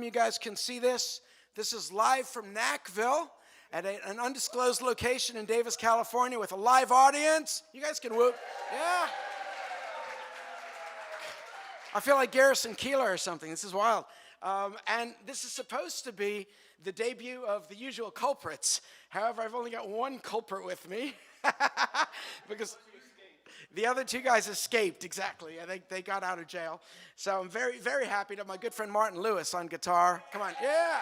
you guys can see this. This is live from NachVille at an undisclosed location in Davis, California with a live audience. You guys can whoop. Yeah. I feel like Garrison Keillor or something. This is wild. And this is supposed to be the debut of the Usual Culprits. However, I've only got one culprit with me because the other two guys escaped, exactly. I think they got out of jail. So I'm very, very happy to have my good friend Martin Lewis on guitar. Come on, yeah.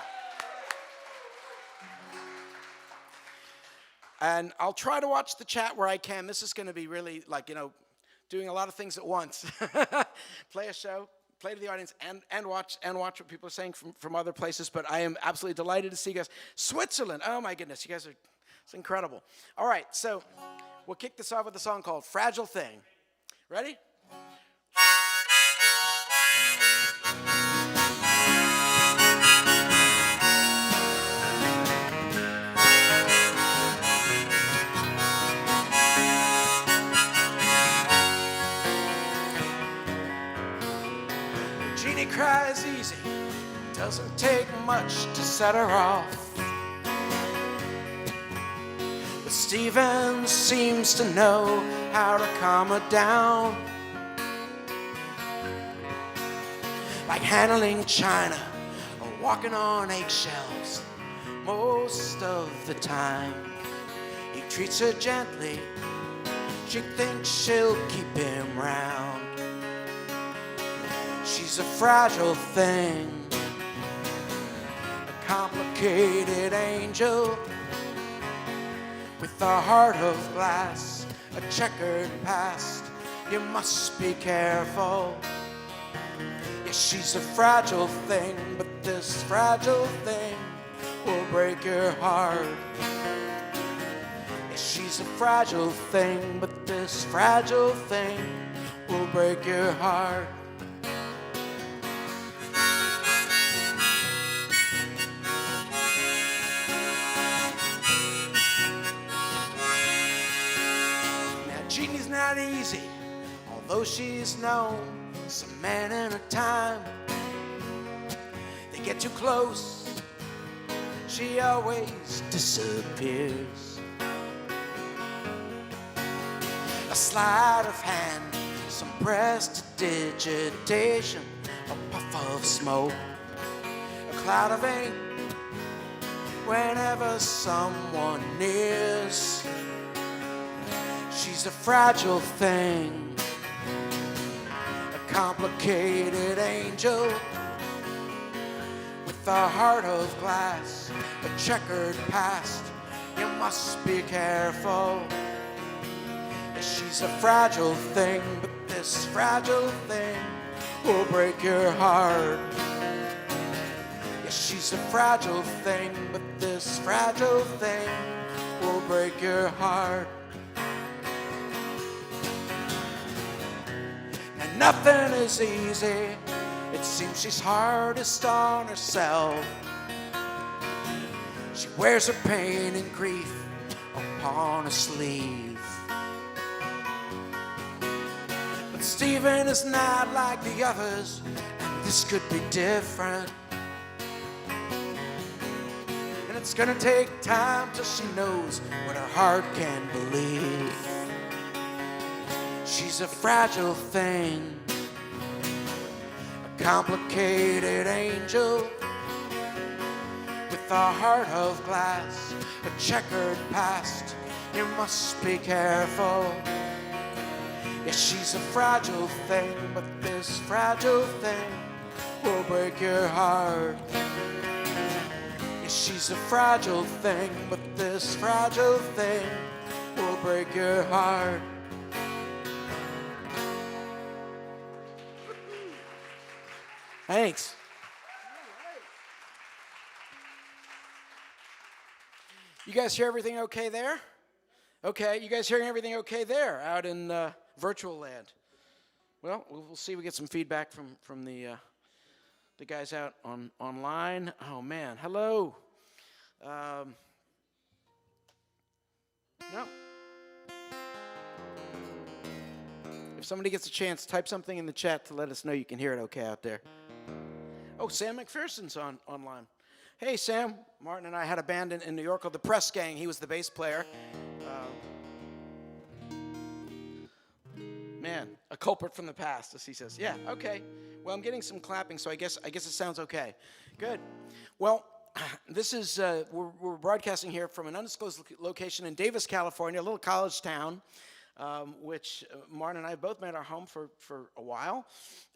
And I'll try to watch the chat where I can. This is going to be really like, doing a lot of things at once. Play a show, play to the audience, and watch what people are saying from other places. But I am absolutely delighted to see you guys. Switzerland, oh my goodness, you guys are, it's incredible. All right, so we'll kick this off with a song called Fragile Thing. Ready? Jeannie cries easy, doesn't take much to set her off. But Steven seems to know how to calm her down, like handling china or walking on eggshells. Most of the time he treats her gently, she thinks she'll keep him round. She's a fragile thing, a complicated angel with a heart of glass, a checkered past. You must be careful. Yes, she's a fragile thing, but this fragile thing will break your heart. Yes, she's a fragile thing, but this fragile thing will break your heart. Jeannie's not easy, although she's known some men in her time. They get too close, she always disappears. A sleight of hand, some prestidigitation, a puff of smoke, a cloud of ink whenever someone nears. She's a fragile thing, a complicated angel with a heart of glass, a checkered past. You must be careful. She's a fragile thing, but this fragile thing will break your heart. Yes, she's a fragile thing, but this fragile thing will break your heart. Nothing is easy. It seems she's hardest on herself. She wears her pain and grief upon her sleeve. But Steven is not like the others, and this could be different. And it's gonna take time till she knows what her heart can believe. She's a fragile thing, a complicated angel with a heart of glass, a checkered past. You must be careful. Yes, she's a fragile thing, but this fragile thing will break your heart. Yes, she's a fragile thing, but this fragile thing will break your heart. Thanks. You guys hear everything okay there? Okay, you guys hearing everything okay there out in virtual land? Well, we'll see. We get some feedback from the guys out online. Oh man, hello. No. If somebody gets a chance, type something in the chat to let us know you can hear it okay out there. Oh, Sam McPherson's online. Hey, Sam. Martin and I had a band in New York called the Press Gang. He was the bass player. Man, a culprit from the past, as he says. Yeah, okay. Well, I'm getting some clapping, so I guess it sounds okay. Good. Well, this is, we're broadcasting here from an undisclosed location in Davis, California, a little college town, which Martin and I both made our home for a while.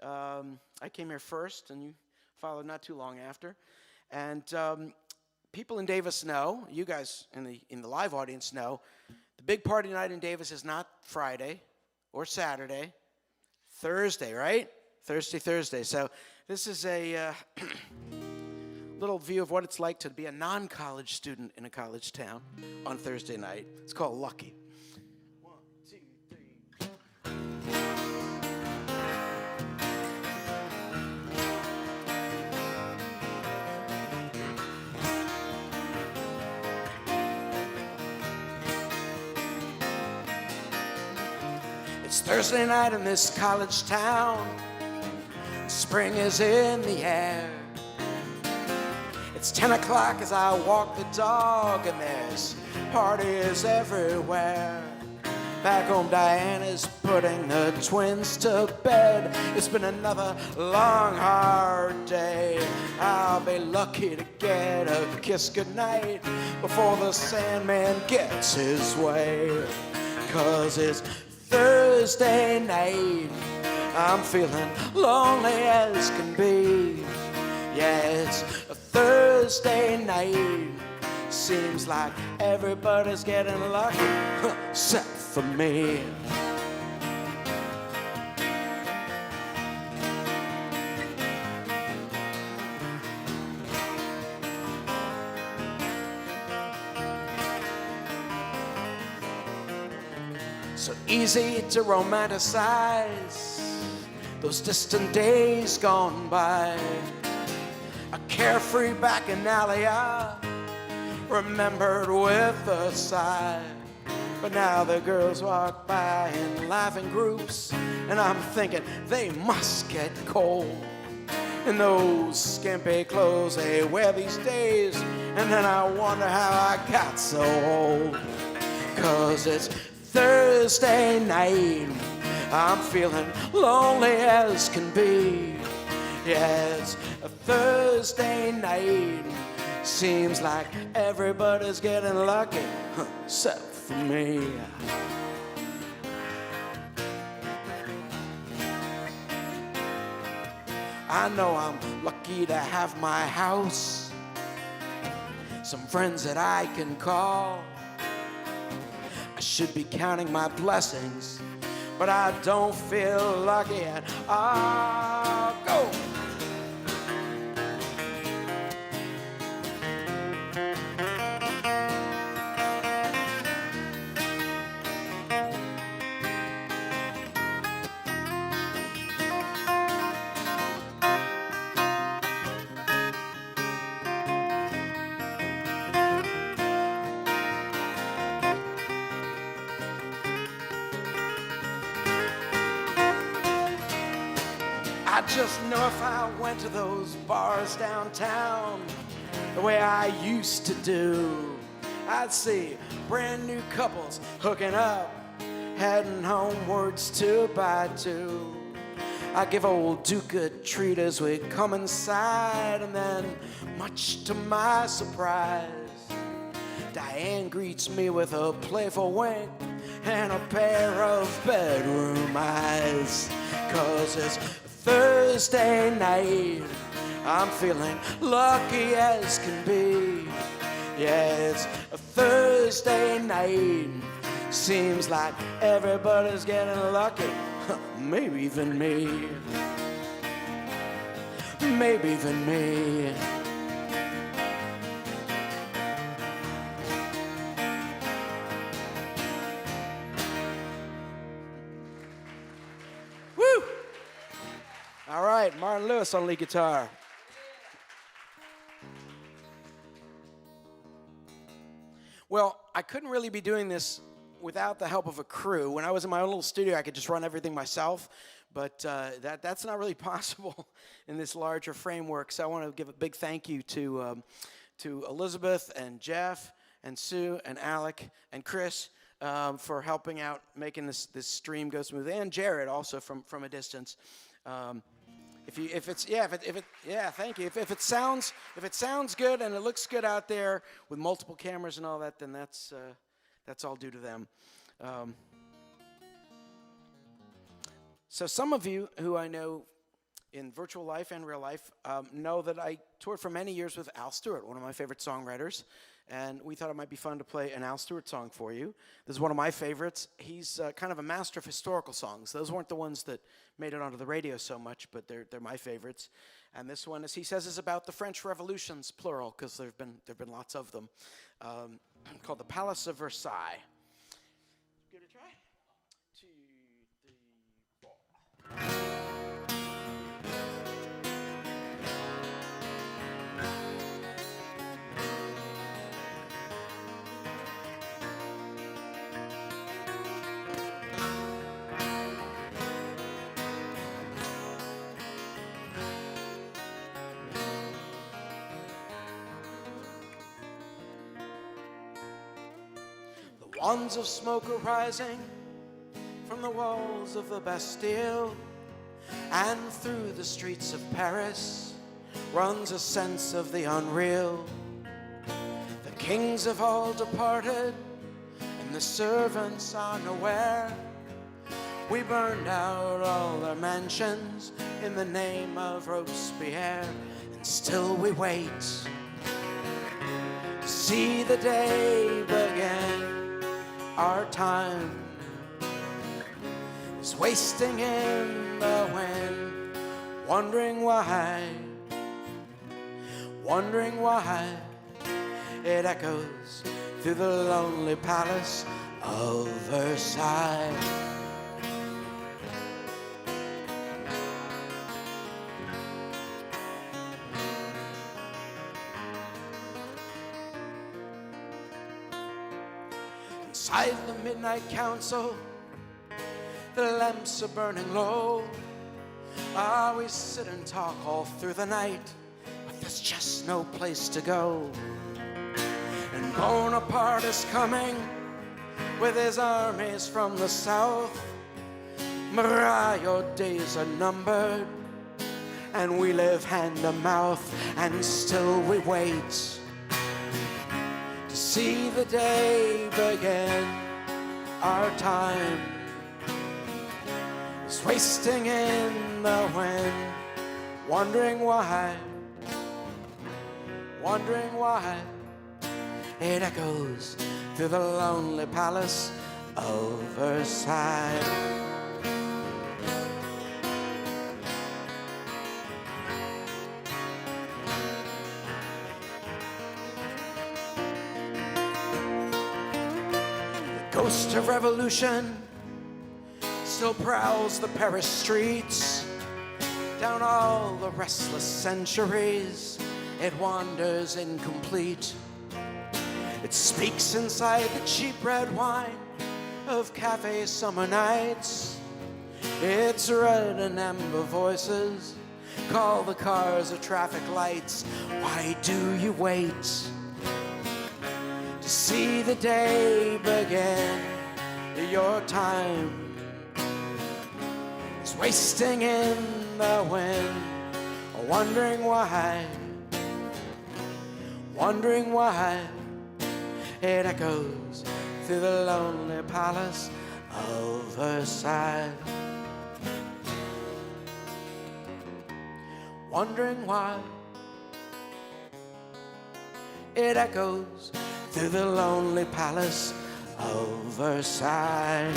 I came here first, and you followed not too long after. And people in Davis know, you guys in the live audience know, the big party night in Davis is not Friday or Saturday, Thursday, right? Thursday. So this is a little view of what it's like to be a non-college student in a college town on Thursday night. It's called Lucky. 1, 2, 3. It's Thursday night in this college town. Spring is in the air. It's 10 o'clock as I walk the dog, and there's parties everywhere. Back home, Diana's putting the twins to bed. It's been another long, hard day. I'll be lucky to get a kiss goodnight before the Sandman gets his way. 'Cause it's Thursday night, I'm feeling lonely as can be. Yeah, it's a Thursday night, seems like everybody's getting lucky, except for me. So easy to romanticize those distant days gone by. A carefree bacchanalia remembered with a sigh. But now the girls walk by in laughing groups, and I'm thinking they must get cold in those skimpy clothes they wear these days. And then I wonder how I got so old. 'Cause it's Thursday night, I'm feeling lonely as can be. Yeah, it's a Thursday night, seems like everybody's getting lucky, except for me. I know I'm lucky to have my house, some friends that I can call. I should be counting my blessings, but I don't feel lucky at all. Go! I just know if I went to those bars downtown the way I used to do, I'd see brand new couples hooking up, heading homewards 2 by 2. I give old Duke a treat as we come inside, and then, much to my surprise, Diane greets me with a playful wink and a pair of bedroom eyes. 'Cause it's Thursday night, I'm feeling lucky as can be. Yeah, it's a Thursday night, seems like everybody's getting lucky, maybe even me. Maybe even me. Woo! All right, Martin Lewis on lead guitar. Well, I couldn't really be doing this without the help of a crew. When I was in my own little studio, I could just run everything myself, but that's not really possible in this larger framework. So I want to give a big thank you to Elizabeth and Jeff and Sue and Alec and Chris for helping out making this stream go smooth, and Jared also from a distance. Thank you. If it sounds good and it looks good out there with multiple cameras and all that, then that's all due to them. So some of you who I know in virtual life and real life know that I toured for many years with Al Stewart, one of my favorite songwriters, and we thought it might be fun to play an Al Stewart song for you. This is one of my favorites. He's kind of a master of historical songs. Those weren't the ones that made it onto the radio so much, but they're my favorites. And this one, as he says, is about the French Revolutions, plural, because there've been lots of them, called The Palace of Versailles. Give it a try. 2, 3, 4. Wands of smoke are rising from the walls of the Bastille, and through the streets of Paris runs a sense of the unreal. The kings have all departed, and the servants are nowhere. We burned out all their mansions in the name of Robespierre, and still we wait to see the day begin. Our time is wasting in the wind, wondering why it echoes through the lonely palace of Versailles. Inside the midnight council, the lamps are burning low. We sit and talk all through the night, but there's just no place to go. And Bonaparte is coming with his armies from the south. Marat, your days are numbered, and we live hand to mouth, and still we wait to see the day begin. Our time is wasting in the wind, wondering why it echoes through the lonely palace of Versailles. Ghost of revolution still prowls the Paris streets. Down all the restless centuries, it wanders incomplete. It speaks inside the cheap red wine of cafe summer nights. Its red and amber voices call the cars of traffic lights. Why do you wait to see the day begin? Your time is wasting in the wind, wondering why it echoes through the lonely palace of Versailles. Wondering why it echoes through the lonely palace of Versailles.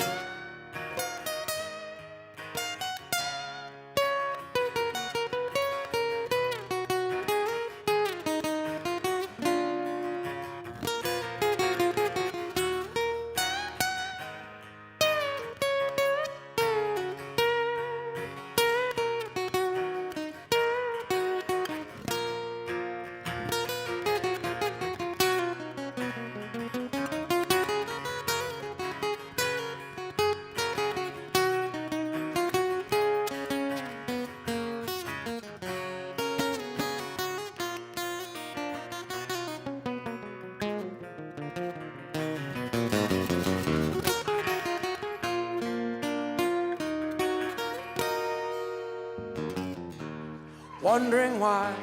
Wondering why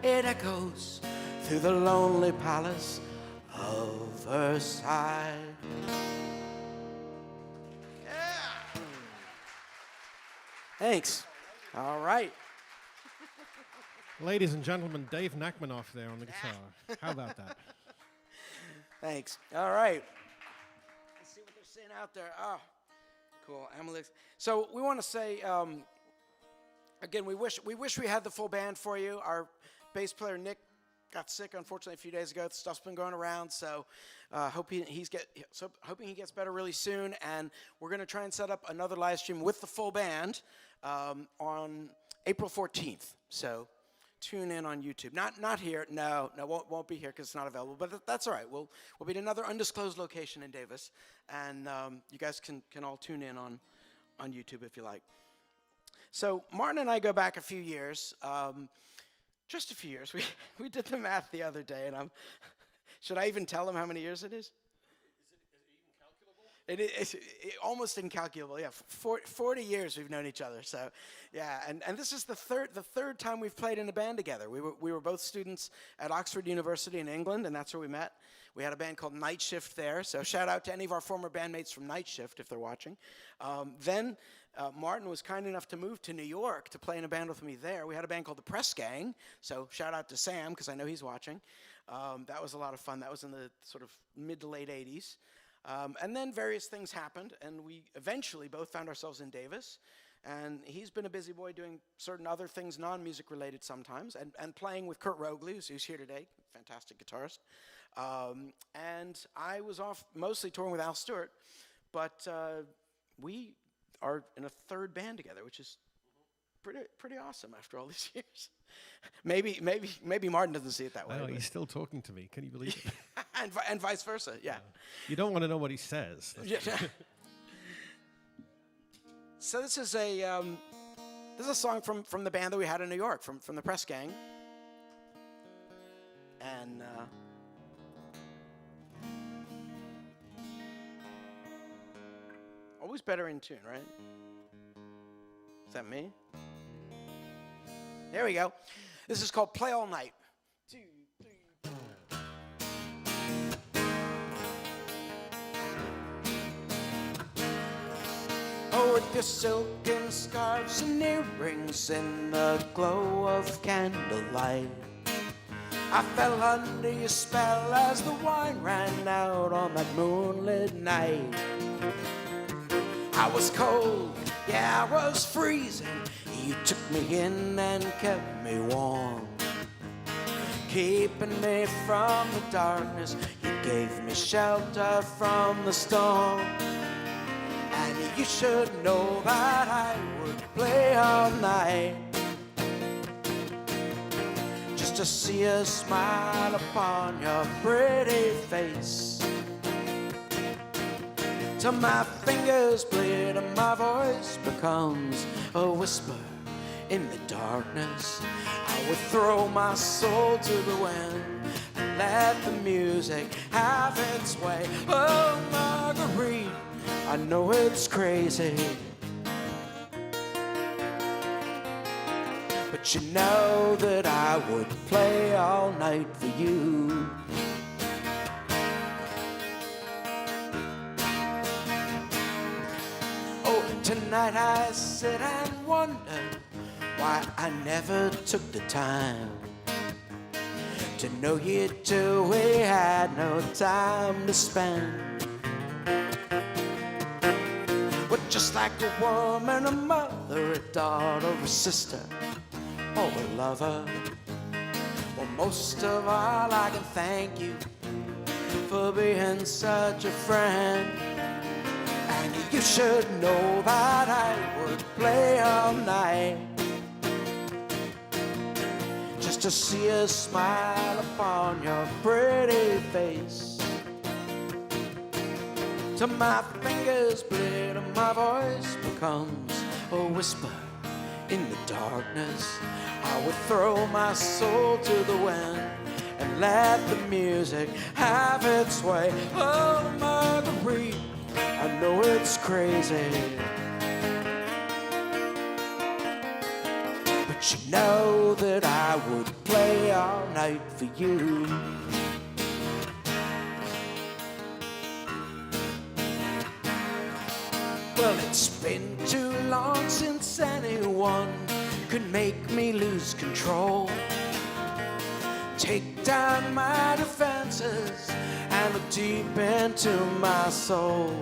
it echoes through the lonely palace of Versailles. Yeah. Thanks. All right. Ladies and gentlemen, Dave Nachmanoff there on the guitar. How about that? Thanks. All right. Let's see what they're saying out there. Oh, cool. Amalek. So we want to say, again, we wish we had the full band for you. Our bass player Nick got sick, unfortunately, a few days ago. The stuff's been going around, so hoping he gets better really soon. And we're going to try and set up another live stream with the full band on April 14th. So tune in on YouTube. Not here. No, won't be here because it's not available. But that's all right. We'll be at another undisclosed location in Davis, and you guys can all tune in on YouTube if you like. So Martin and I go back a few years, just a few years. We did the math the other day, and should I even tell them how many years it is? It is almost incalculable. Yeah, 40 years we've known each other. So, yeah, and this is the third time we've played in a band together. We were both students at Oxford University in England, and that's where we met. We had a band called Night Shift there. So shout out to any of our former bandmates from Night Shift if they're watching. Then Martin was kind enough to move to New York to play in a band with me there. We had a band called the Press Gang. So shout out to Sam because I know he's watching. That was a lot of fun. That was in the sort of mid to late 80s. And then various things happened, and we eventually both found ourselves in Davis. And he's been a busy boy doing certain other things, non-music related sometimes, and playing with Kurt Rogley, who's here today, fantastic guitarist. And I was off mostly touring with Al Stewart, but we are in a third band together, which is pretty awesome after all these years. Maybe Martin doesn't see it that way. No, he's still talking to me. Can you believe it? and vice versa, yeah. You don't want to know what he says. So this is a song from the band that we had in New York, from the Press Gang. And always better in tune, right? Is that me? There we go. This is called Play All Night. 2, 3, 4. Oh, with your silken scarves and earrings in the glow of candlelight, I fell under your spell as the wine ran out on that moonlit night. I was cold, yeah, I was freezing. You took me in and kept me warm, keeping me from the darkness. You gave me shelter from the storm. And you should know that I would play all night just to see a smile upon your pretty face, till my fingers bleed and my voice becomes a whisper in the darkness. I would throw my soul to the wind and let the music have its way. Oh, Marguerite, I know it's crazy, but you know that I would play all night for you. Oh, tonight I sit and wonder why I never took the time to know you till we had no time to spend. But just like a woman, a mother, a daughter, a sister, or a lover, well, most of all I can thank you for being such a friend. And you should know that I would play all night just to see a smile upon your pretty face, till my fingers bleed and my voice becomes a whisper in the darkness. I would throw my soul to the wind and let the music have its way. Oh, Marguerite, I know it's crazy, but you know that I would play all night for you. Well, it's been too long since anyone could make me lose control, take down my defenses and look deep into my soul.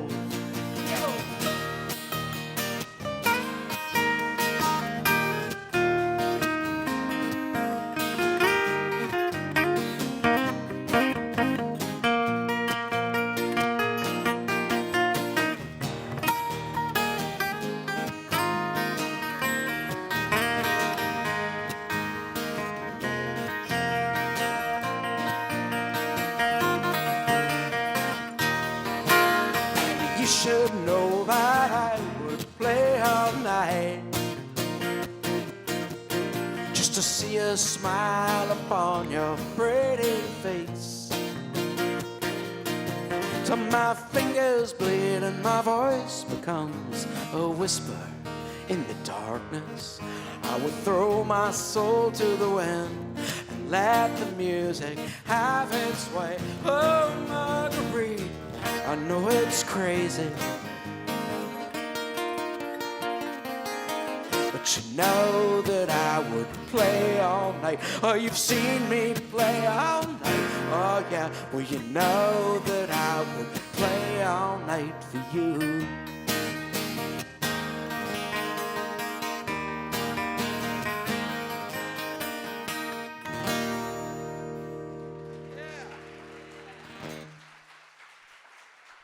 You should know that I would play all night just to see a smile upon your pretty face, till my fingers bleed and my voice becomes a whisper in the darkness. I would throw my soul to the wind and let the music have its way. Oh, Marguerite, I know it's crazy, but you know that I would play all night. Oh, you've seen me play all night. Oh, yeah, well, you know that I would play all night for you.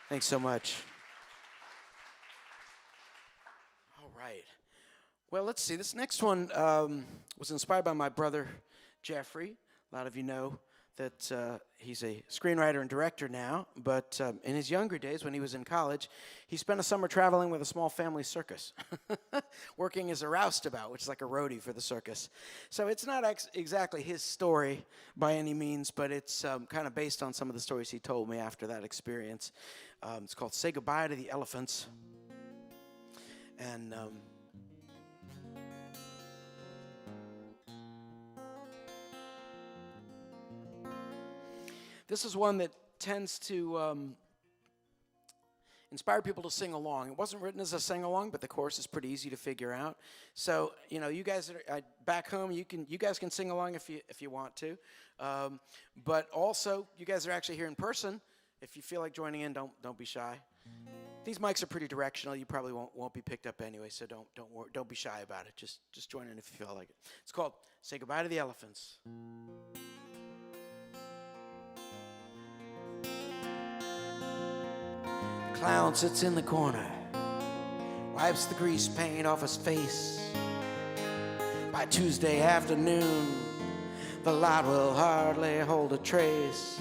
Thanks so much. All right. Well, let's see. This next one was inspired by my brother, Jeffrey. A lot of you know that he's a screenwriter and director now, but in his younger days, when he was in college, he spent a summer traveling with a small family circus, working as a roustabout, which is like a roadie for the circus. So it's not exactly his story by any means, but it's kind of based on some of the stories he told me after that experience. It's called Say Goodbye to the Elephants. And this is one that tends to inspire people to sing along. It wasn't written as a sing-along, but the chorus is pretty easy to figure out. So, you know, you guys are back home, you guys can sing along if you want to. But also, you guys are actually here in person. If you feel like joining in, don't be shy. These mics are pretty directional. You probably won't be picked up anyway, so don't be shy about it. Just join in if you feel like it. It's called Say Goodbye to the Elephants. The clown sits in the corner, wipes the grease paint off his face. By Tuesday afternoon, the lot will hardly hold a trace.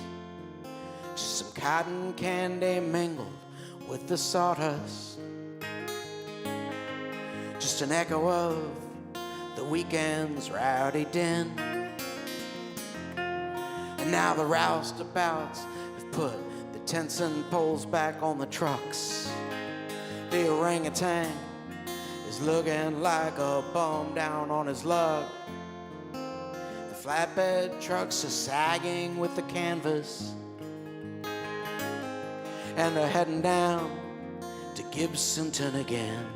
Just some cotton candy mingled with the sawdust, just an echo of the weekend's rowdy din. And now the roustabouts have put the tents and poles back on the trucks. The orangutan is looking like a bum down on his luck. The flatbed trucks are sagging with the canvas, and they're heading down to Gibsonton again.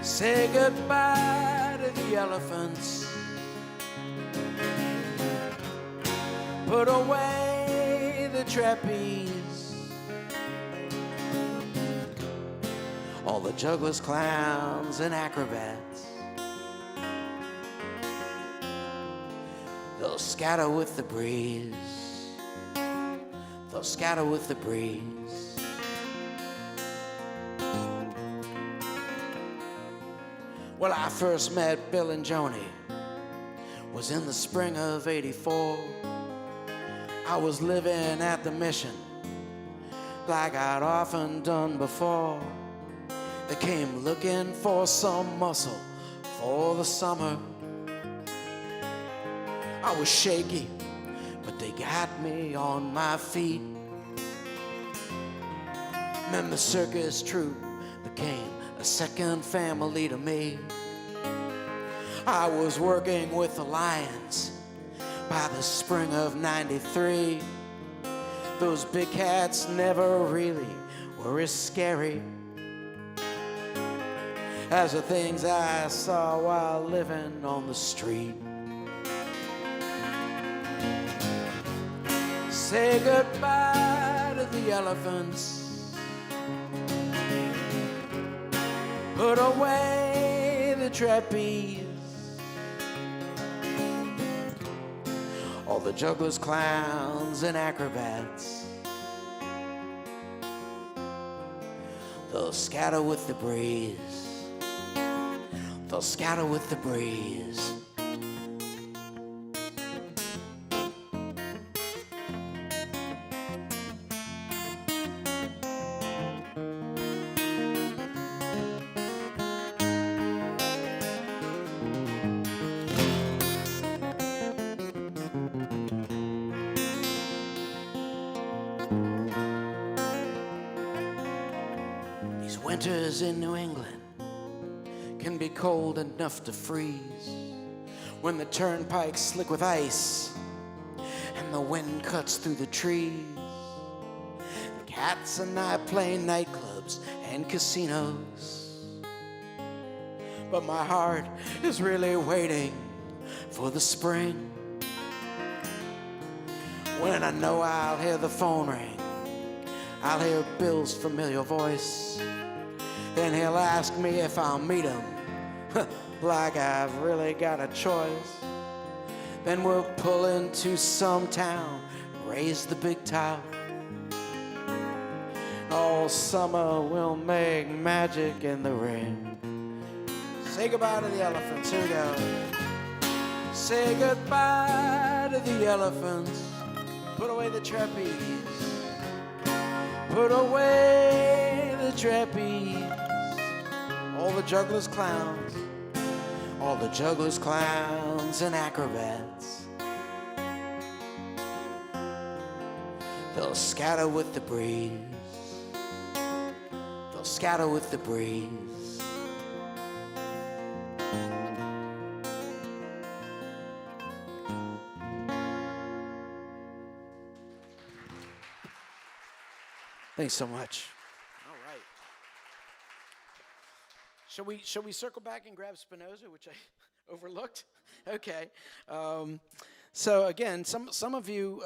Say goodbye to the elephants, put away the trapeze, all the jugglers, clowns, and acrobats. They'll scatter with the breeze. They'll scatter with the breeze. Well, I first met Bill and Joni was in the spring of '84. I was living at the Mission like I'd often done before. They came looking for some muscle for the summer. I was shaky, but they got me on my feet. And then the circus troupe became a second family to me. I was working with the Lions by the spring of '93. Those big cats never really were as scary as the things I saw while living on the street. Say goodbye to the elephants, put away the trapeze, all the jugglers, clowns, and acrobats. They'll scatter with the breeze. They'll scatter with the breeze. These winters in New England can be cold enough to freeze when the turnpike's slick with ice and the wind cuts through the trees. The cats and I play nightclubs and casinos, but my heart is really waiting for the spring, when I know I'll hear the phone ring, I'll hear Bill's familiar voice. Then he'll ask me if I'll meet him, like I've really got a choice. Then we'll pull into some town, raise the big top. All summer we'll make magic in the rain. Say goodbye to the elephants, here we go. Say goodbye to the elephants, put away the trapeze, put away the trapeze. All the jugglers, clowns, all the jugglers, clowns, and acrobats. They'll scatter with the breeze. They'll scatter with the breeze. Thanks so much. All right. Shall we circle back and grab Spinoza, which I overlooked? Okay. So again, some of you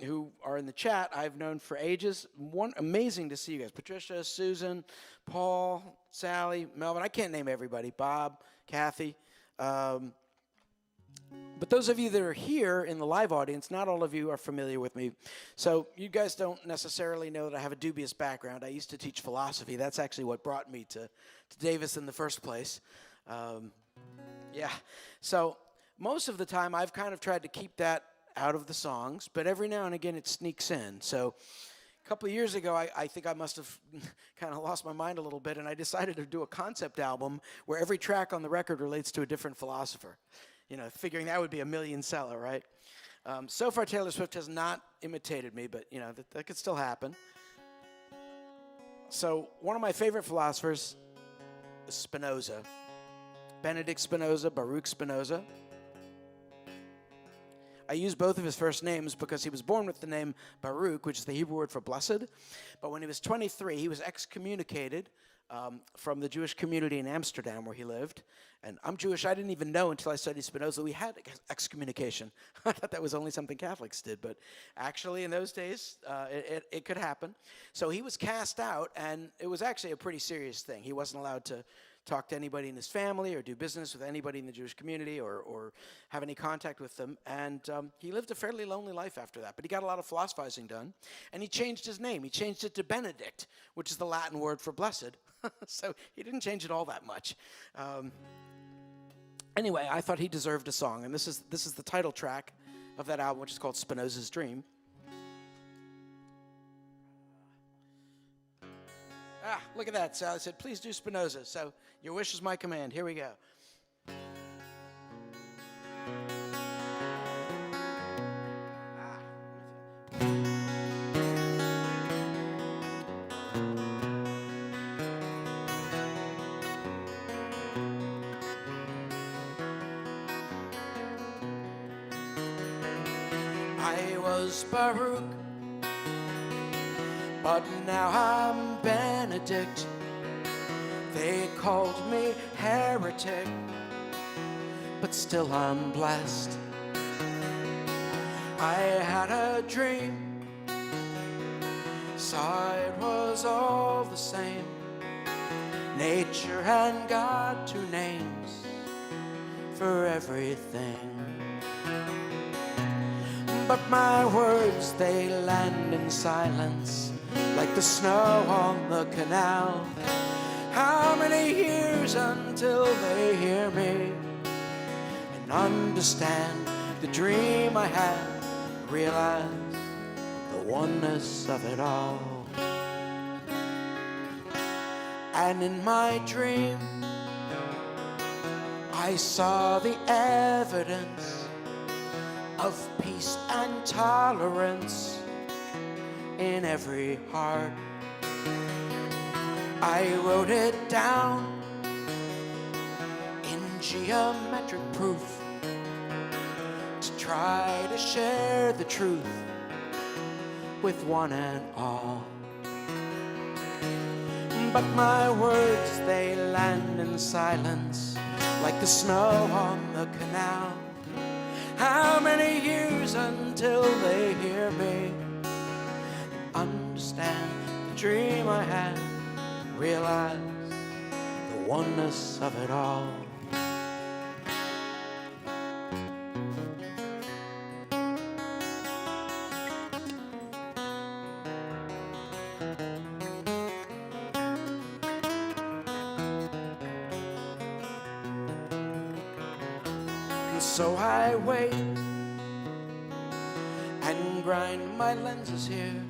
who are in the chat I've known for ages. Amazing to see you guys. Patricia, Susan, Paul, Sally, Melvin. I can't name everybody. Bob, Kathy. But those of you that are here in the live audience, not all of you are familiar with me. So you guys don't necessarily know that I have a dubious background. I used to teach philosophy. That's actually what brought me to Davis in the first place. Yeah. So most of the time I've kind of tried to keep that out of the songs, but every now and again it sneaks in. So a couple of years ago, I think I must have kind of lost my mind a little bit, and I decided to do a concept album where every track on the record relates to a different philosopher. You know, figuring that would be a million seller, right? So far, Taylor Swift has not imitated me, but, you know, that could still happen. So one of my favorite philosophers is Spinoza. Benedict Spinoza, Baruch Spinoza. I use both of his first names because he was born with the name Baruch, which is the Hebrew word for blessed. But when he was 23, he was excommunicated from the Jewish community in Amsterdam where he lived. And I'm Jewish. I didn't even know until I studied Spinoza we had excommunication. I thought that was only something Catholics did. But actually in those days, it could happen. So he was cast out, and it was actually a pretty serious thing. He wasn't allowed to talk to anybody in his family or do business with anybody in the Jewish community or have any contact with them. And he lived a fairly lonely life after that. But he got a lot of philosophizing done. And he changed his name. He changed it to Benedict, which is the Latin word for blessed. So he didn't change it all that much. Anyway, I thought he deserved a song. And this is the title track of that album, which is called Spinoza's Dream. Ah, look at that. Sally said, please do Spinoza. So your wish is my command. Here we go. I was Baruch, but now I'm Benedict. They called me heretic, but still I'm blessed. I had a dream, saw it was all the same. Nature and God, two names for everything. But my words, they land in silence, like the snow on the canal. How many years until they hear me and understand the dream I had, realize the oneness of it all. And in my dream, I saw the evidence of peace and tolerance in every heart. I wrote it down in geometric proof to try to share the truth with one and all. But my words, they land in silence, like the snow on the canal. How many years until they hear me and understand the dream I had, realize the oneness of it all. So I wait and grind my lenses here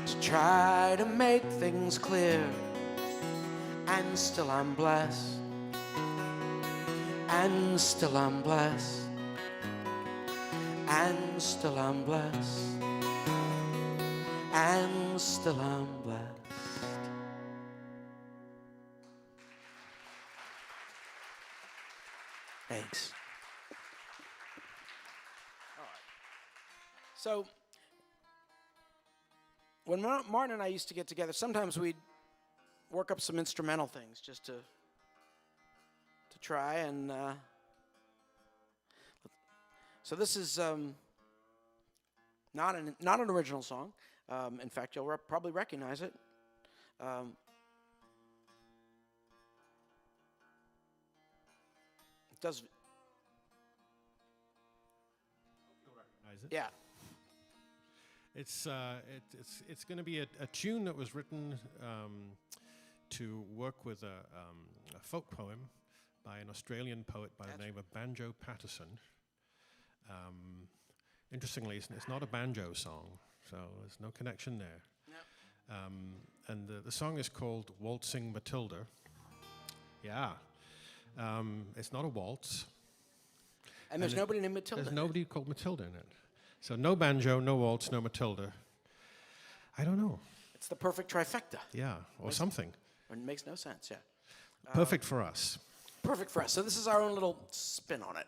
to try to make things clear. And still I'm blessed, and still I'm blessed, and still I'm blessed, and still I'm blessed. Thanks. All right. So, when Martin and I used to get together, sometimes we'd work up some instrumental things just to try and. So this is not an original song. In fact, you'll probably recognize it. Does Recognize it. yeah. It's going to be a tune that was written to work with a folk poem by an Australian poet by the name of Banjo Patterson. Interestingly, it's not a banjo song, so there's no connection there. Yep. And the song is called Waltzing Matilda. Yeah. It's not a waltz. And there's nobody named Matilda. There's nobody called Matilda in it. So no banjo, no waltz, no Matilda. I don't know. It's the perfect trifecta. Yeah, or something. It makes no sense, yeah. Perfect for us. Perfect for us. So this is our own little spin on it.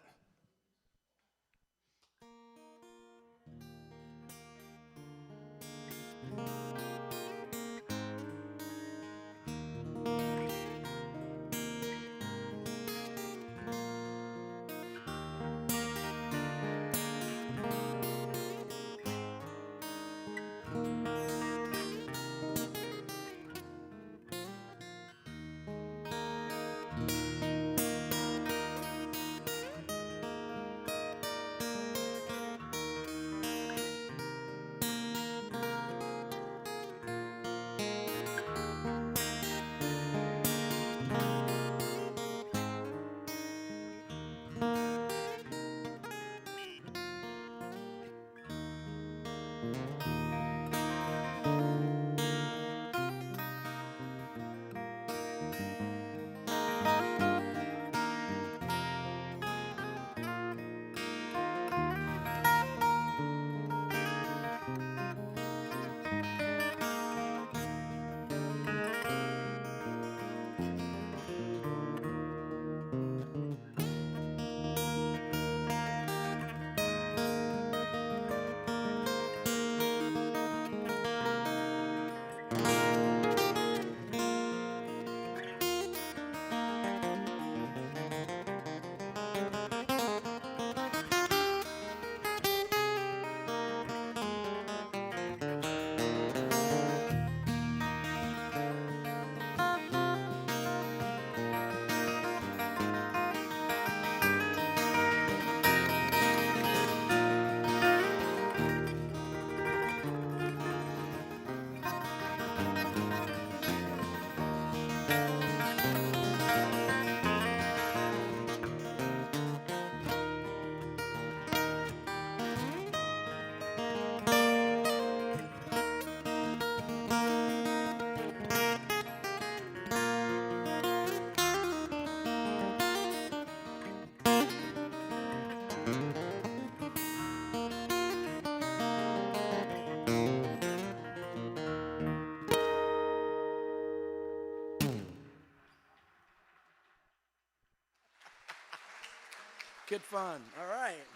good fun. All right.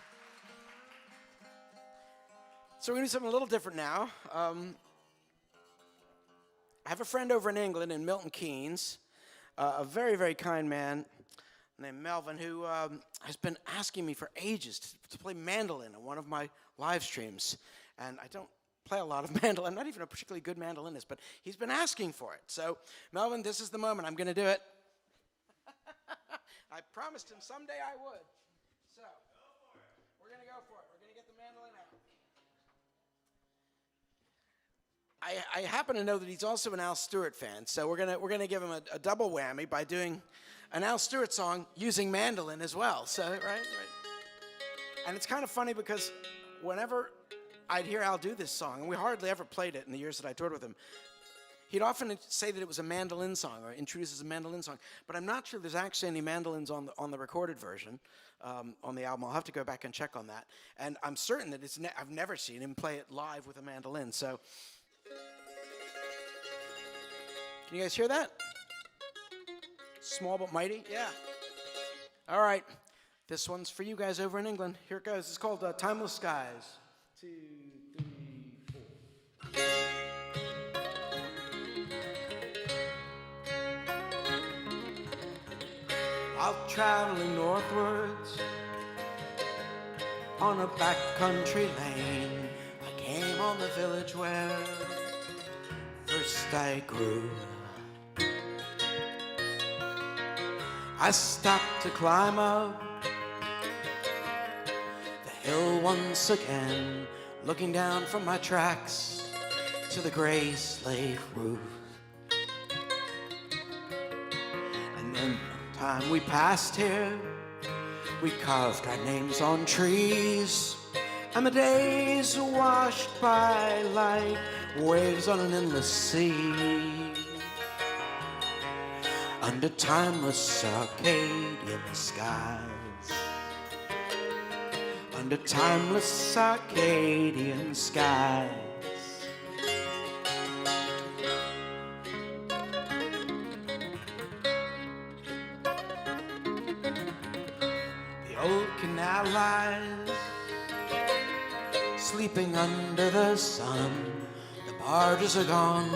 So we're going to do something a little different now. I have a friend over in England, in Milton Keynes, a very, very kind man named Melvin, who has been asking me for ages to play mandolin on one of my live streams. And I don't play a lot of mandolin. I'm not even a particularly good mandolinist, but he's been asking for it. So, Melvin, this is the moment. I'm going to do it. I promised him someday I would. So, we're going to go for it. We're going to get the mandolin out. I happen to know that he's also an Al Stewart fan, so we're gonna give him a double whammy by doing an Al Stewart song using mandolin as well. So right. And it's kind of funny because whenever I'd hear Al do this song, and we hardly ever played it in the years that I toured with him, he'd often say that it was a mandolin song or introduce as a mandolin song. But I'm not sure there's actually any mandolins on the recorded version on the album. I'll have to go back and check on that. And I'm certain that I've never seen him play it live with a mandolin. So. Can you guys hear that? Small but mighty? Yeah. All right. This one's for you guys over in England. Here it goes. It's called Timeless Skies. 2, 3, 4. While traveling northwards on a backcountry lane, I came on the village where first I grew. I stopped to climb up the hill once again, looking down from my tracks to the gray slate roof. And then the time we passed here, we carved our names on trees, and the days washed by like waves on an endless sea. Under timeless Circadian skies, under timeless Circadian skies. The old canal lies, sleeping under the sun. The barges are gone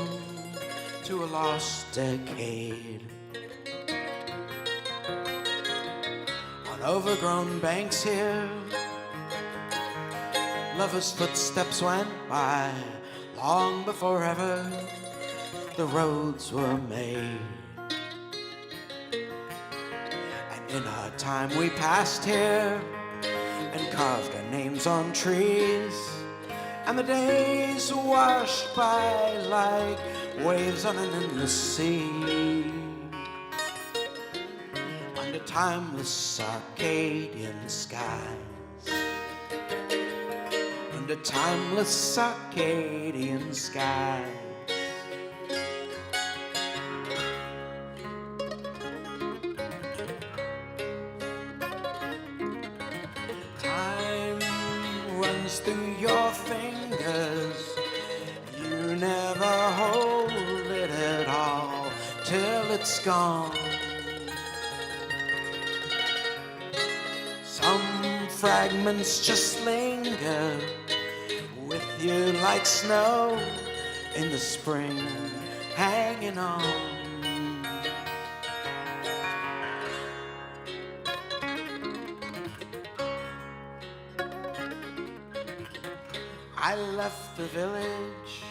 to a lost decade. Overgrown banks here, lovers' footsteps went by long before ever the roads were made. And in our time we passed here and carved our names on trees, and the days washed by like waves on an endless sea. Under timeless Circadian skies, under timeless Circadian skies. Time runs through your fingers, you never hold it at all till it's gone. Some fragments just linger with you like snow in the spring, hanging on. I left the village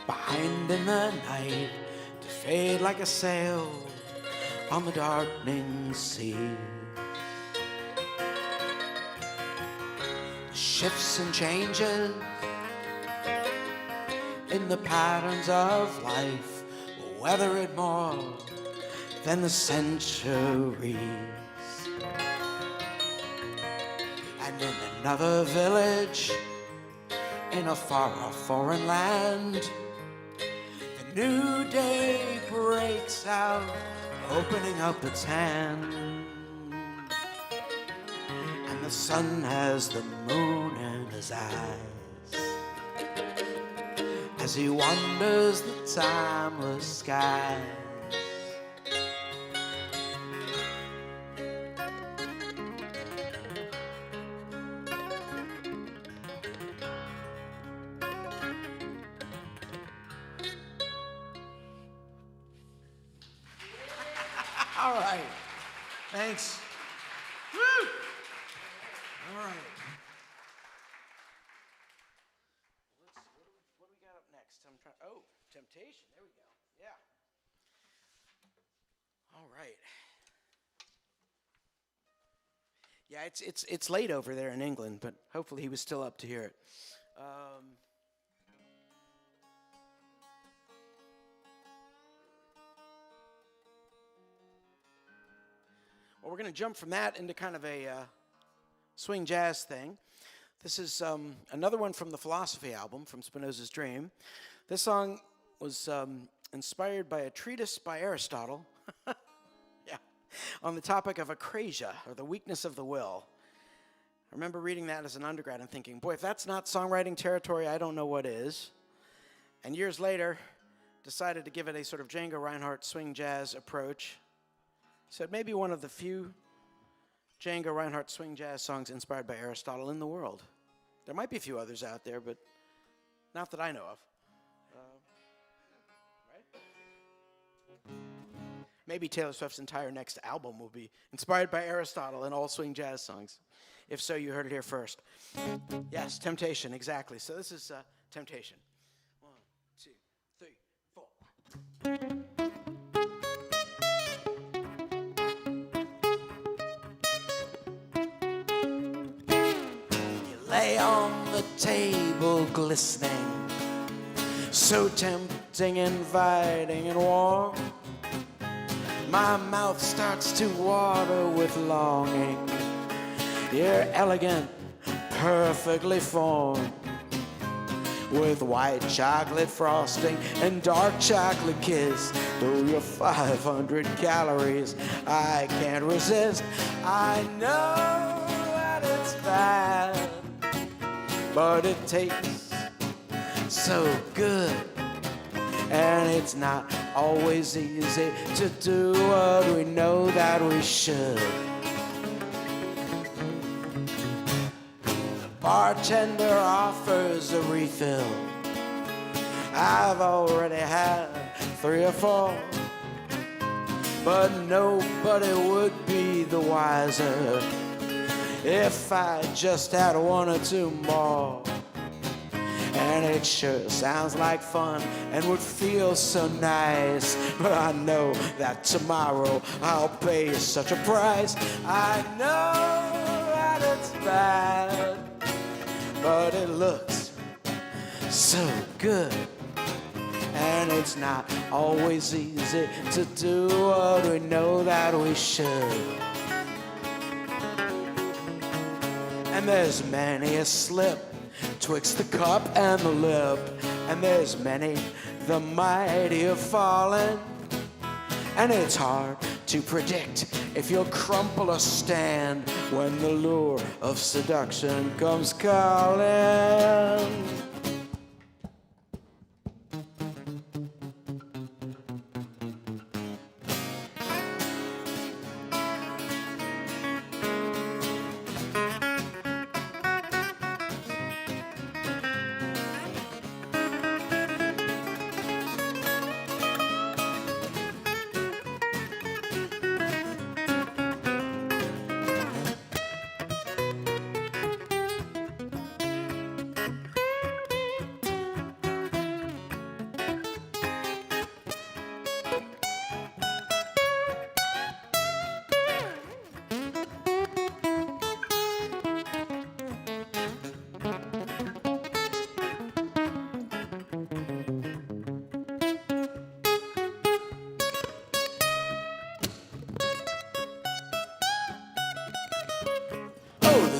behind in the night to fade like a sail on the darkening sea. Shifts and changes in the patterns of life will weather it more than the centuries. And in another village, in a far-off foreign land, the new day breaks out, opening up its hand. And the sun has the moon in his eyes as he wanders the timeless skies. All right. Thanks. Woo! All right. What do we got up next? Oh, Temptation. There we go. Yeah. All right. Yeah, it's late over there in England, but hopefully he was still up to hear it. Well, we're going to jump from that into kind of a swing jazz thing. This is another one from the Philosophy album, from Spinoza's Dream. This song was inspired by a treatise by Aristotle on the topic of acrasia, or the weakness of the will. I remember reading that as an undergrad and thinking, boy, if that's not songwriting territory, I don't know what is. And years later, decided to give it a sort of Django Reinhardt swing jazz approach. Said maybe one of the few Django Reinhardt swing jazz songs inspired by Aristotle in the world. There might be a few others out there, but not that I know of. Right? Maybe Taylor Swift's entire next album will be inspired by Aristotle and all swing jazz songs. If so, you heard it here first. Yes, Temptation, exactly. So this is Temptation. 1, 2, 3, 4. You lay on the table glistening, so tempting, inviting, and warm. My mouth starts to water with longing. You're elegant, perfectly formed, with white chocolate frosting and dark chocolate kiss. Though you're 500 calories, I can't resist. I know that it's bad, but it tastes so good. And it's not always easy to do what we know that we should. The bartender offers a refill. I've already had 3 or 4, but nobody would be the wiser if I just had 1 or 2 more. And it sure sounds like fun and would feel so nice, but I know that tomorrow I'll pay such a price. I know that it's bad, but it looks so good. And it's not always easy to do what we know that we should. And there's many a slip twixt the cup and the lip, and there's many the mighty have fallen. And it's hard to predict if you'll crumple or stand when the lure of seduction comes calling.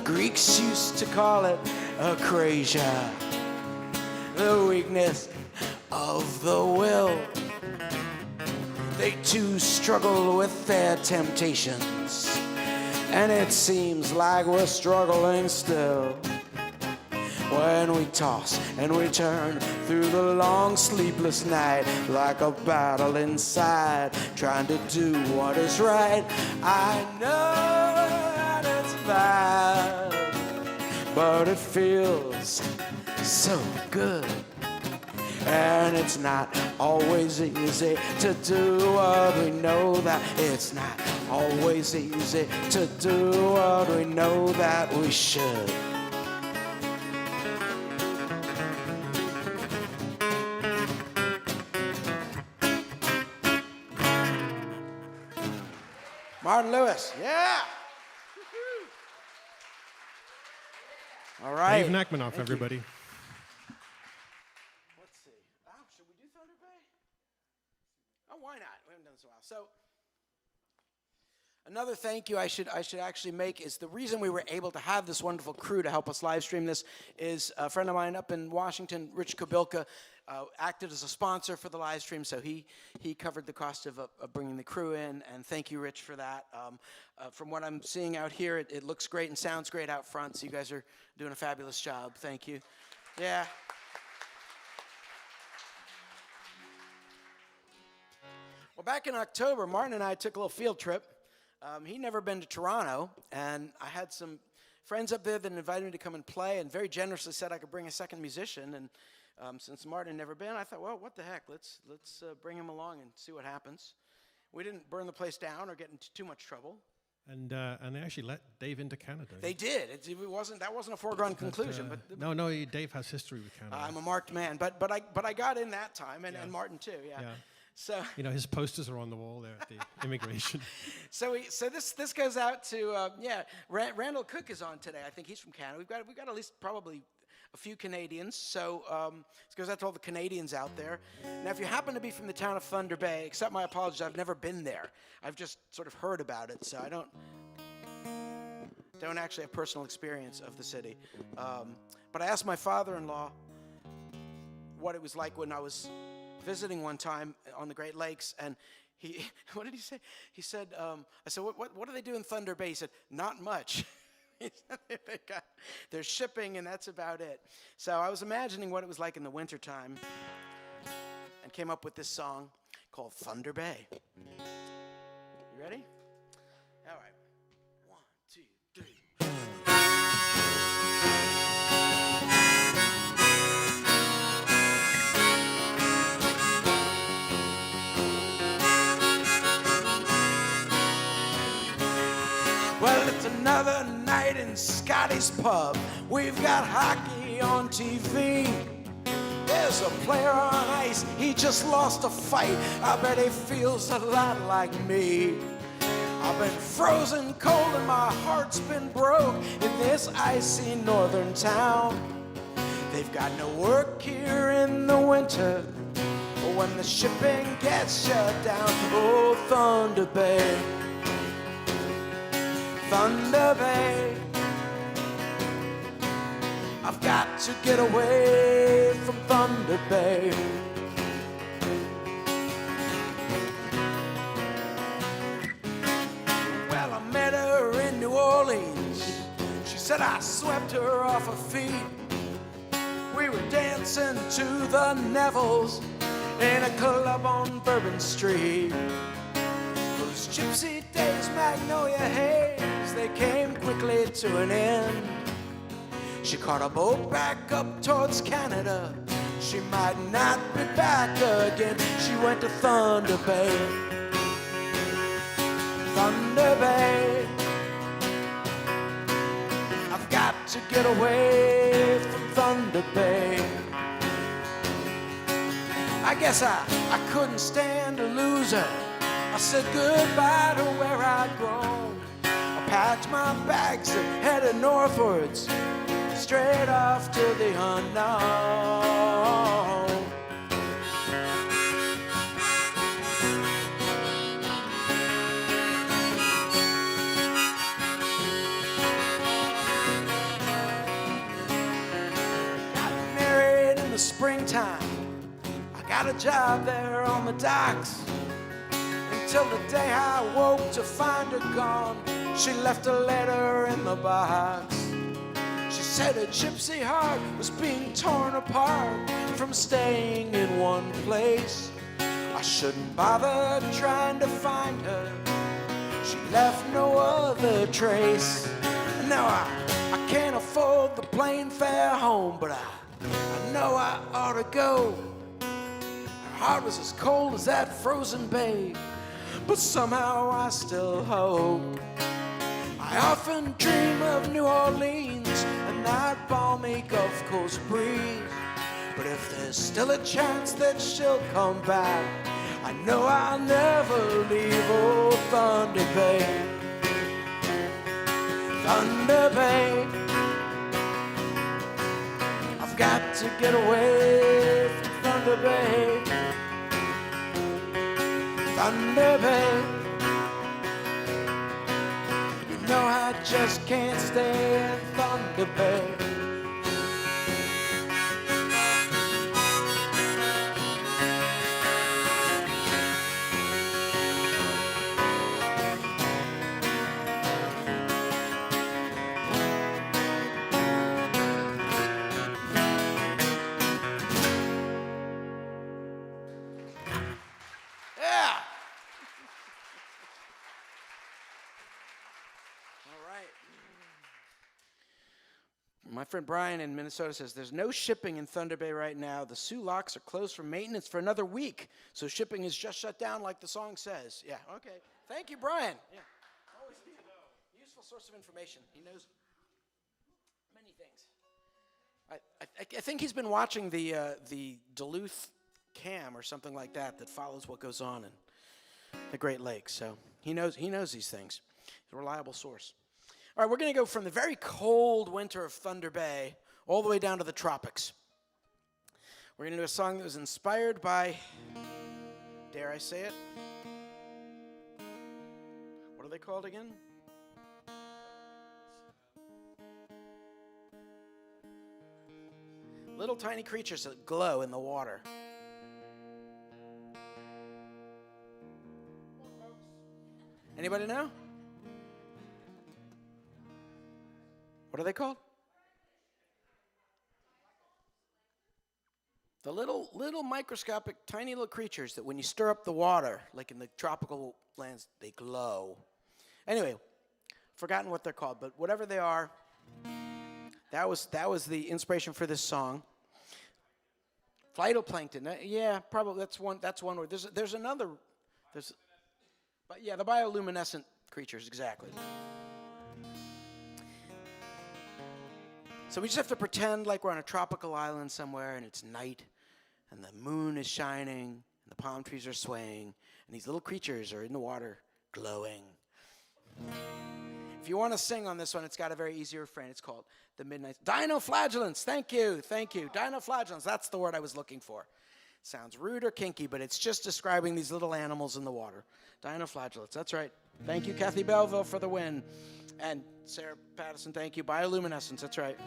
Greeks used to call it acrasia, the weakness of the will. They too struggle with their temptations, and it seems like we're struggling still. When we toss and we turn through the long sleepless night, like a battle inside, trying to do what is right. I know that it's bad, but it feels so good. And it's not always easy to do what we know that it's not always easy to do what we know that we should. Martin Lewis, yeah. All right. Dave Nachmanoff, everybody. Let's see. Oh, should we do Thunder Bay? Oh, why not? We haven't done this in a while. So, another thank you I should actually make is the reason we were able to have this wonderful crew to help us live stream this is a friend of mine up in Washington, Rich Kobilka, acted as a sponsor for the live stream, so he covered the cost of bringing the crew in, and thank you, Rich, for that. From what I'm seeing out here, it looks great and sounds great out front, so you guys are doing a fabulous job. Thank you. Yeah. Well, back in October, Martin and I took a little field trip. He'd never been to Toronto, and I had some friends up there that invited me to come and play, and very generously said I could bring a second musician. And since Martin had never been, I thought, well, what the heck? Let's bring him along and see what happens. We didn't burn the place down or get into too much trouble. And they actually let Dave into Canada. They did. That wasn't a foregone conclusion. But no, Dave has history with Canada. I'm a marked man, but I got in that time, and Martin too. Yeah. So his posters are on the wall there at the immigration. So this goes out to Randall Cook is on today. I think he's from Canada. We've got at least probably a few Canadians. So this goes out to all the Canadians out there. Now, if you happen to be from the town of Thunder Bay, accept my apologies, I've never been there. I've just sort of heard about it, so I don't actually have personal experience of the city. But I asked my father-in-law what it was like when I was visiting one time on the Great Lakes, and what did he say? He said, I said, what do they do in Thunder Bay? He said, not much. He said they're shipping, and that's about it. So I was imagining what it was like in the wintertime and came up with this song called Thunder Bay. You ready? All right. 1, 2, 3. Well, it's another night in Scotty's pub. We've got hockey on TV. There's a player on ice, he just lost a fight. I bet he feels a lot like me. I've been frozen cold and my heart's been broke in this icy northern town. They've got no work here in the winter when the shipping gets shut down. Oh, Thunder Bay, Thunder Bay, I've got to get away from Thunder Bay. Well, I met her in New Orleans. She said I swept her off her feet. We were dancing to the NachVille in a club on Bourbon Street. Those gypsy days, magnolia haze, they came quickly to an end. She caught a boat back up towards Canada. She might not be back again. She went to Thunder Bay. Thunder Bay, I've got to get away from Thunder Bay. I guess I couldn't stand to lose her. I said goodbye to where I'd grown. I packed my bags and headed northwards, straight off to the unknown. Got married in the springtime. I got a job there on the docks. Until the day I woke to find her gone. She left a letter in the box. She said her gypsy heart was being torn apart from staying in one place. I shouldn't bother trying to find her. She left no other trace. Now I can't afford the plane fare home, but I know I ought to go. heart was as cold as that frozen bay, but somehow I still hope. I often dream of New Orleans and that balmy Gulf Coast breeze, but if there's still a chance that she'll come back, I know I'll never leave old Thunder Bay. Thunder Bay, I've got to get away from Thunder Bay. Thunder Bay, you know I just can't stay in Thunder Bay. My friend Brian in Minnesota says, there's no shipping in Thunder Bay right now. The Soo locks are closed for maintenance for another week. So shipping is just shut down like the song says. Yeah, okay. Thank you, Brian. Yeah. Always useful source of information. He knows many things. I think he's been watching the Duluth cam or something like that follows what goes on in the Great Lakes. So he knows these things. He's a reliable source. All right, we're going to go from the very cold winter of Thunder Bay all the way down to the tropics. We're going to do a song that was inspired by, dare I say it? What are they called again? Little tiny creatures that glow in the water. Anybody know? What are they called? The little microscopic, tiny little creatures that when you stir up the water, like in the tropical lands, they glow. Anyway, forgotten what they're called, but whatever they are, that was the inspiration for this song. Phytoplankton, yeah, probably that's one word. There's another, but yeah, the bioluminescent creatures, exactly. So we just have to pretend like we're on a tropical island somewhere and it's night and the moon is shining and the palm trees are swaying and these little creatures are in the water glowing. If you want to sing on this one, it's got a very easy refrain. It's called the Midnight. Dinoflagellants. Thank you. Dinoflagellants. That's the word I was looking for. Sounds rude or kinky, but it's just describing these little animals in the water. Dinoflagellants. That's right. Thank you, Kathy Belleville, for the win. And Sarah Patterson, thank you. Bioluminescence, that's right.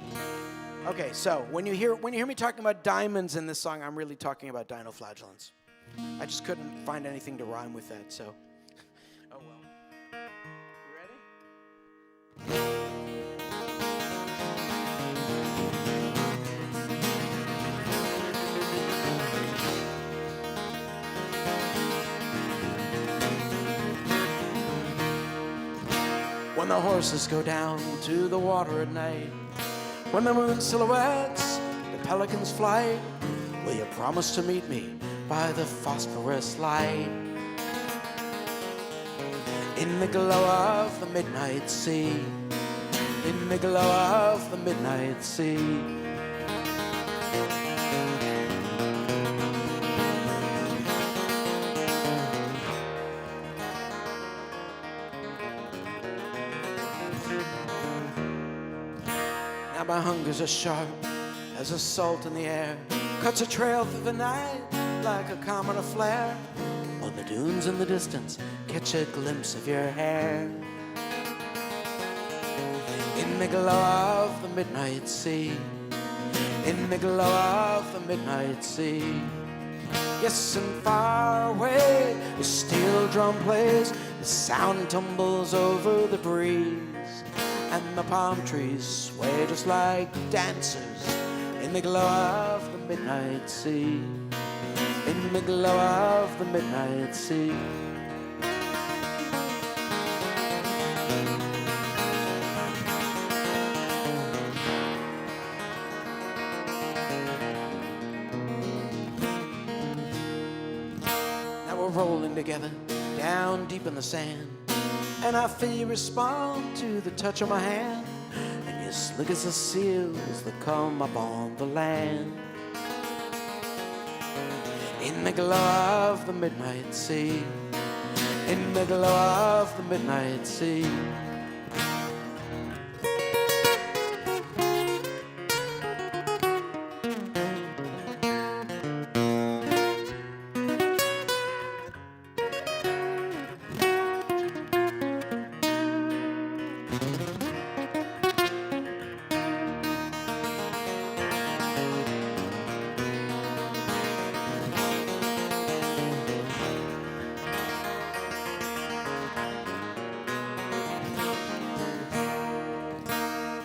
Okay, so when you hear me talking about diamonds in this song, I'm really talking about dinoflagellants. I just couldn't find anything to rhyme with that, so. Oh well. You ready? When the horses go down to the water at night, when the moon silhouettes the pelican's flight, will you promise to meet me by the phosphorus light? In the glow of the midnight sea, in the glow of the midnight sea. My hunger's as sharp as a salt in the air, cuts a trail through the night like a comet of flare. On the dunes in the distance, catch a glimpse of your hair. In the glow of the midnight sea, in the glow of the midnight sea. Yes, and far away the steel drum plays, the sound tumbles over the breeze. And the palm trees sway just like dancers in the glow of the midnight sea, in the glow of the midnight sea. rolling together down deep in the sand. And I feel you respond to the touch of my hand, and you're slick as the seals that come up on the land. In the glow of the midnight sea, in the glow of the midnight sea.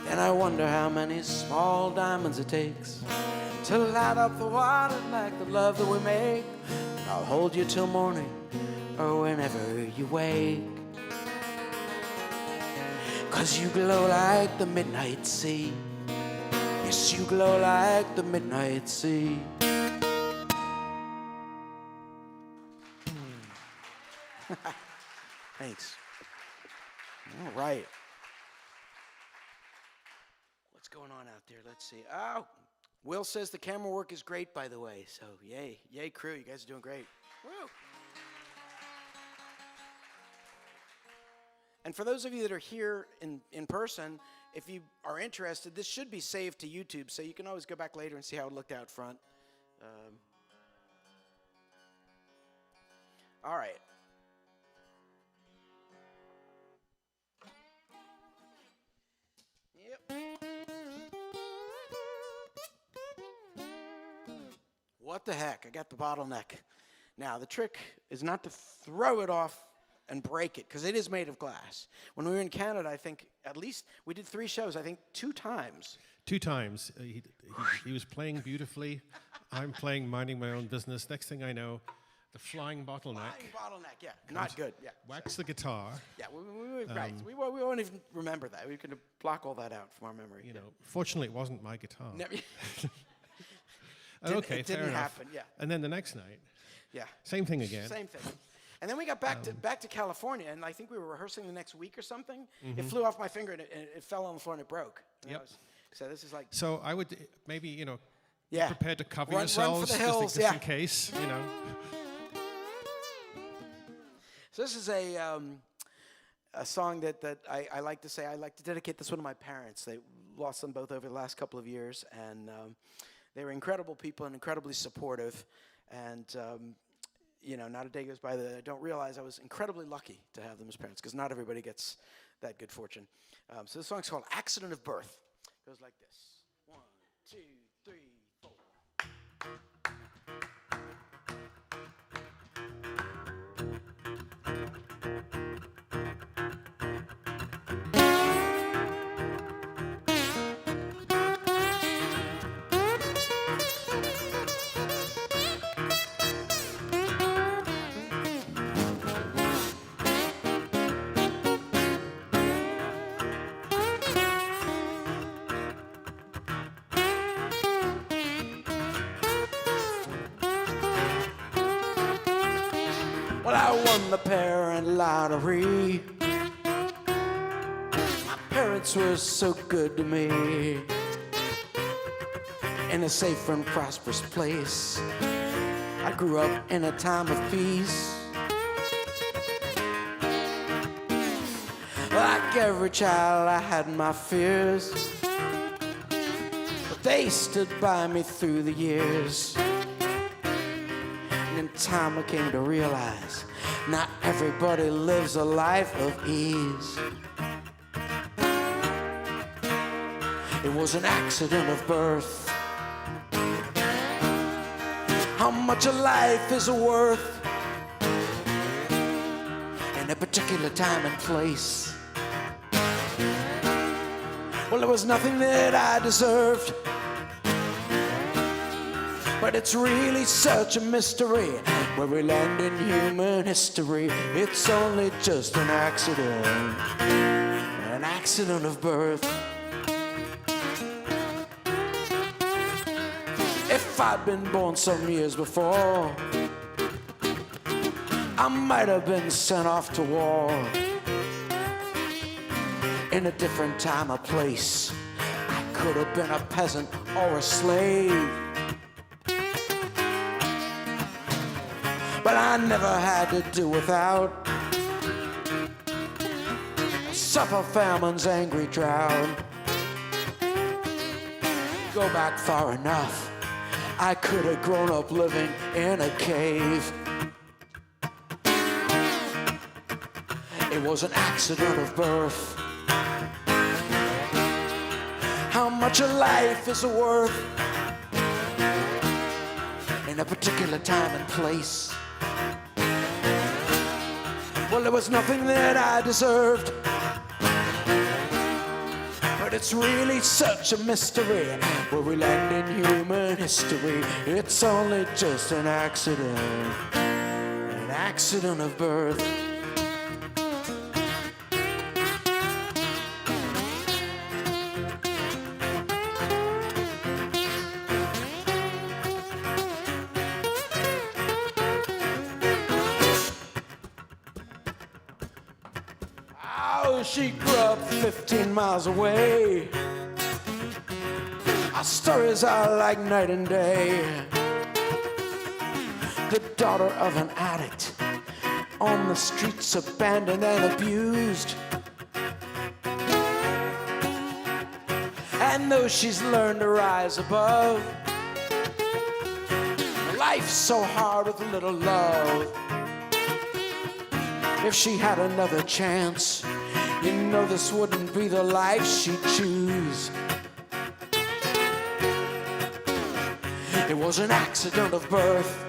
And I wonder how many small diamonds it takes to light up the water like the love that we make. And I'll hold you till morning or whenever you wake. 'Cause you glow like the midnight sea. Yes, you glow like the midnight sea. Thanks. All right. What's going on out there? Let's see. Oh, Will says the camera work is great, by the way. So, yay. Yay, crew. You guys are doing great. Woo. And for those of you that are here in person, if you are interested, this should be saved to YouTube, so you can always go back later and see how it looked out front. All right. Yep. What the heck? I got the bottleneck. Now, the trick is not to throw it off and break it, because it is made of glass. When we were in Canada, I think at least we did 3 shows, I think 2 times. 2 times. He was playing beautifully. I'm playing, minding my own business. Next thing I know, the flying bottleneck. Flying bottleneck, yeah. Not good, yeah. Wax the guitar. Yeah, right. We won't even remember that. We could block all that out from our memory. You know, fortunately, it wasn't my guitar. Okay, fair didn't enough. happen, yeah. And then the next night, yeah, same thing again. Same thing. And then we got back to California, and I think we were rehearsing the next week or something. It flew off my finger, and it fell on the floor, and it broke. And so this is like... So I would maybe, be yeah, prepared to cover run yourselves for the hills, just in case, So this is a song that I like to say. I like to dedicate this one to my parents. They lost them both over the last couple of years, and they were incredible people and incredibly supportive. And not a day goes by that I don't realize I was incredibly lucky to have them as parents, because not everybody gets that good fortune. So this song's called "Accident of Birth." It goes like this: 1, 2, 3, 4. Well, I won the parent lottery. My parents were so good to me. In a safe and prosperous place, I grew up in a time of peace. Like every child, I had my fears, but they stood by me through the years. In time I came to realize not everybody lives a life of ease. It was an accident of birth. How much a life is worth in a particular time and place. Well, there was nothing that I deserved, but it's really such a mystery where we land in human history. It's only just an accident of birth. If I'd been born some years before, I might have been sent off to war in a different time or place. I could have been a peasant or a slave, but I never had to do without suffer famine's angry drought. Go back far enough, I could have grown up living in a cave. It was an accident of birth. How much a life is worth in a particular time and place. Well, there was nothing that I deserved, but it's really such a mystery where we land in human history. It's only just an accident of birth. She grew up 15 miles away. Our stories are like night and day. The daughter of an addict, on the streets abandoned and abused. And though she's learned to rise above, life's so hard with a little love. If she had another chance, you know this wouldn't be the life she'd choose. It was an accident of birth.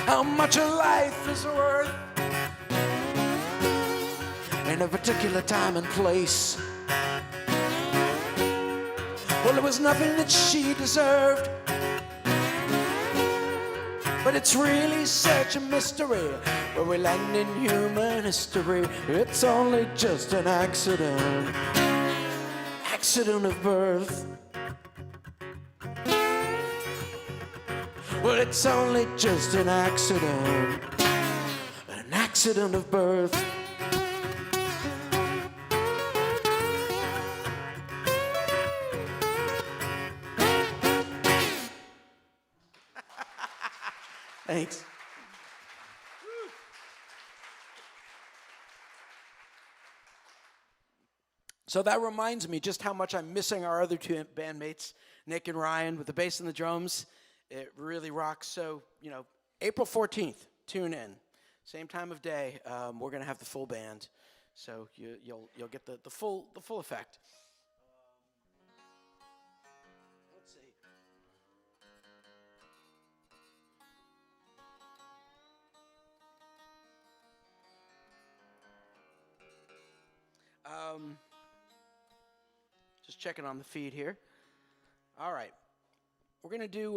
How much a life is worth in a particular time and place. Well, it was nothing that she deserved, but it's really such a mystery where we land in human history. It's only just an accident of birth. Well, it's only just an accident of birth. Thanks. So that reminds me just how much I'm missing our other two bandmates, Nick and Ryan, with the bass and the drums. It really rocks. So, April 14th, tune in. Same time of day. We're going to have the full band. So you'll get the full effect. Let's see. Just checking on the feed here. All right. We're going to do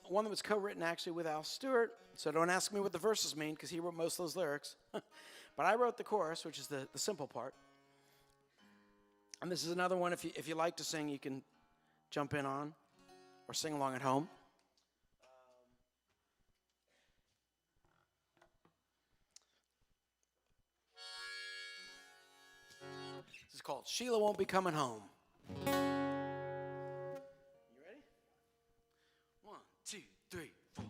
one that was co-written actually with Al Stewart, so don't ask me what the verses mean because he wrote most of those lyrics. But I wrote the chorus, which is the simple part. And this is another one, if you like to sing, you can jump in on or sing along at home. This is called Sheila Won't Be Coming Home. You ready? 1, 2, 3, 4.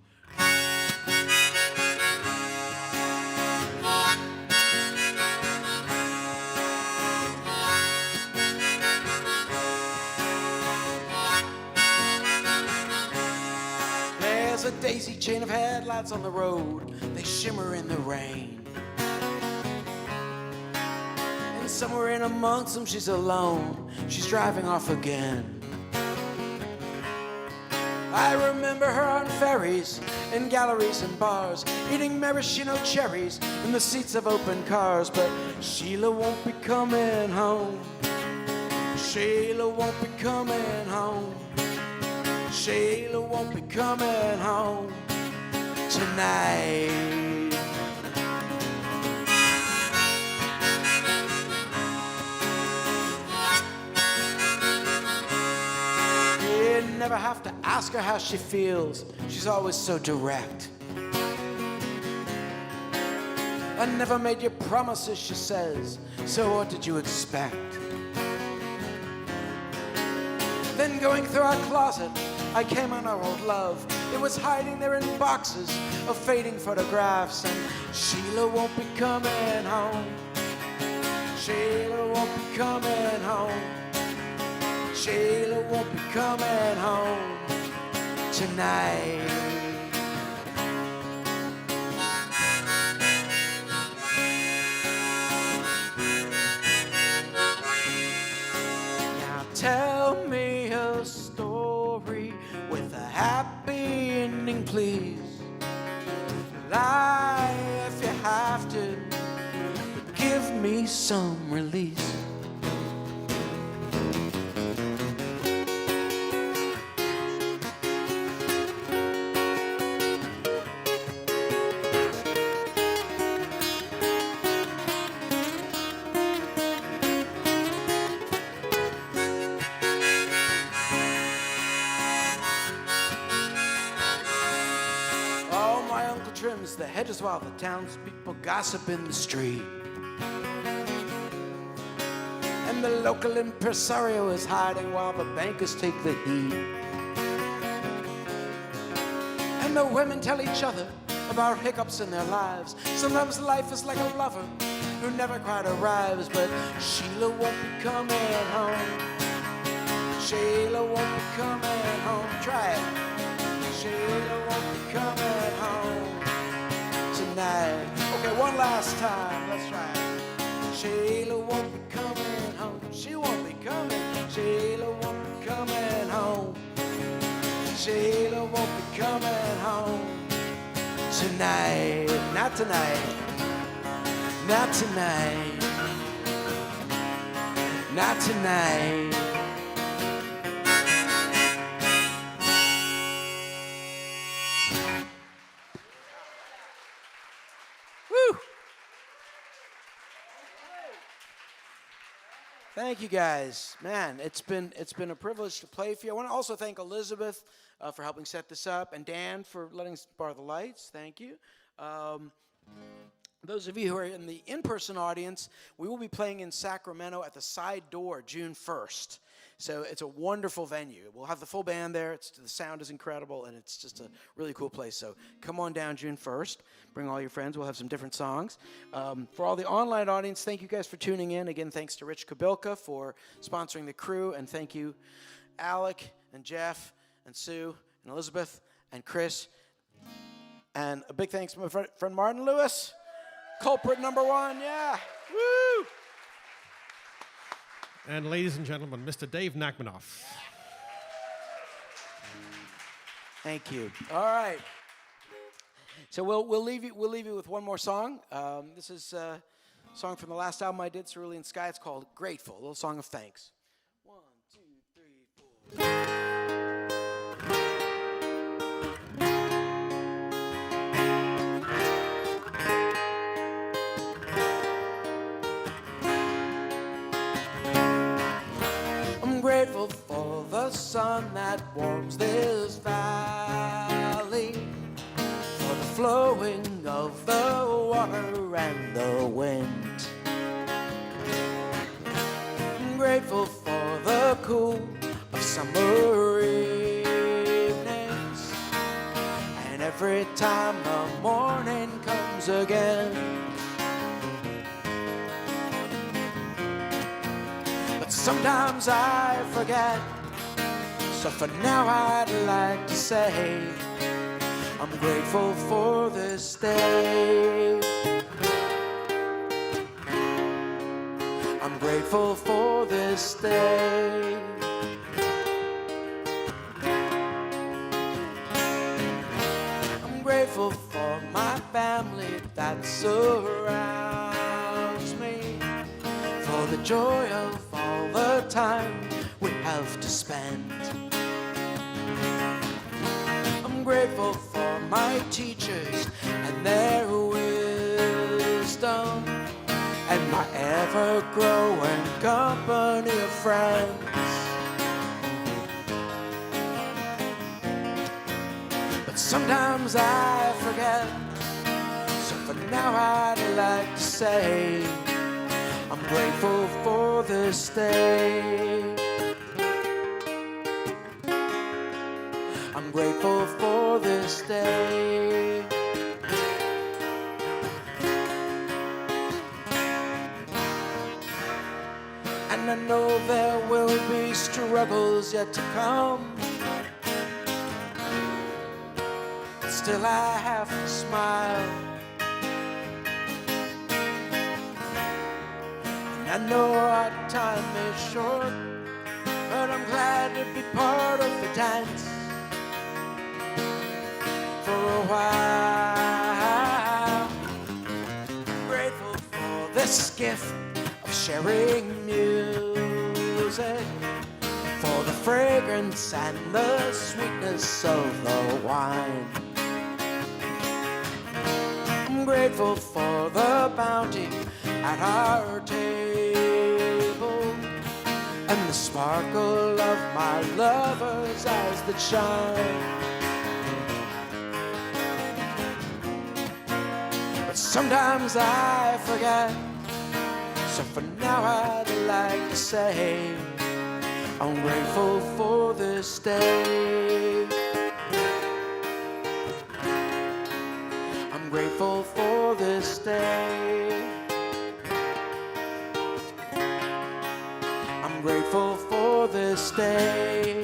There's a daisy chain of headlights on the road. They shimmer in the rain. And somewhere in amongst them she's alone. She's driving off again. I remember her on ferries, in galleries and bars, eating maraschino cherries in the seats of open cars. But Sheila won't be coming home. Sheila won't be coming home. Sheila won't be coming home tonight. You never have to ask her how she feels. She's always so direct. I never made you promises, she says. So what did you expect? Then going through our closet, I came on our old love. It was hiding there in boxes of fading photographs. And Sheila won't be coming home. Sheila won't be coming home. Sheila won't be coming home tonight. Now tell me a story with a happy ending, please. Lie if you have to, but give me some release. Trims the hedges while the townspeople gossip in the street. And the local impresario is hiding while the bankers take the heat. And the women tell each other about hiccups in their lives. Sometimes life is like a lover who never quite arrives. But Sheila won't be coming home. Sheila won't be coming home. Try it. Sheila won't be coming home tonight. Okay, one last time. Let's try it. Sheila won't be coming home. She won't be coming. Sheila won't be coming home. Sheila won't be coming home tonight. Not tonight. Not tonight. Not tonight. Thank you guys. Man, it's been a privilege to play for you. I want to also thank Elizabeth for helping set this up, and Dan for letting us borrow the lights. Thank you. Those of you who are in the in-person audience, we will be playing in Sacramento at the Side Door June 1st. So it's a wonderful venue. We'll have the full band there. The sound is incredible, and it's just a really cool place. So come on down June 1st. Bring all your friends. We'll have some different songs. For all the online audience, thank you guys for tuning in. Again, thanks to Rich Kabilka for sponsoring the crew. And thank you, Alec and Jeff and Sue and Elizabeth and Chris. And a big thanks to my friend Martin Lewis. Culprit number 1, yeah. Woo! And ladies and gentlemen, Mr. Dave Nachmanoff. Thank you. All right. So we'll leave you with one more song. This is a song from the last album I did, Cerulean Sky. It's called Grateful, a little song of thanks. 1, 2, 3, 4. Grateful for the sun that warms this valley, for the flowing of the water and the wind. I'm grateful for the cool of summer evenings, and every time the morning comes again. Sometimes I forget, so for now I'd like to say I'm grateful for this day. I'm grateful for this day. I'm grateful for my family that surrounds me, for the joy of all the time we have to spend. I'm grateful for my teachers and their wisdom, and my ever-growing company of friends. But sometimes I forget, so for now I'd like to say I'm grateful for this day. I'm grateful for this day. And I know there will be struggles yet to come. Still I have to smile. And I know our time is short, but I'm glad to be part of the dance for a while. I'm grateful for this gift of sharing music, for the fragrance and the sweetness of the wine. I'm grateful for the bounty at our table and the sparkle of my lover's eyes that shine. But sometimes I forget, so for now I'd like to say I'm grateful for this day. I'm grateful for this day. I'm grateful for this day.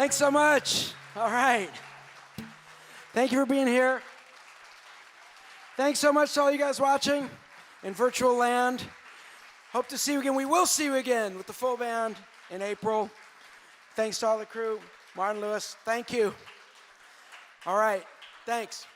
Thanks so much. All right. Thank you for being here. Thanks so much to all you guys watching in virtual land. Hope to see you again. We will see you again with the full band in April. Thanks to all the crew. Martin Lewis, thank you. All right. Thanks.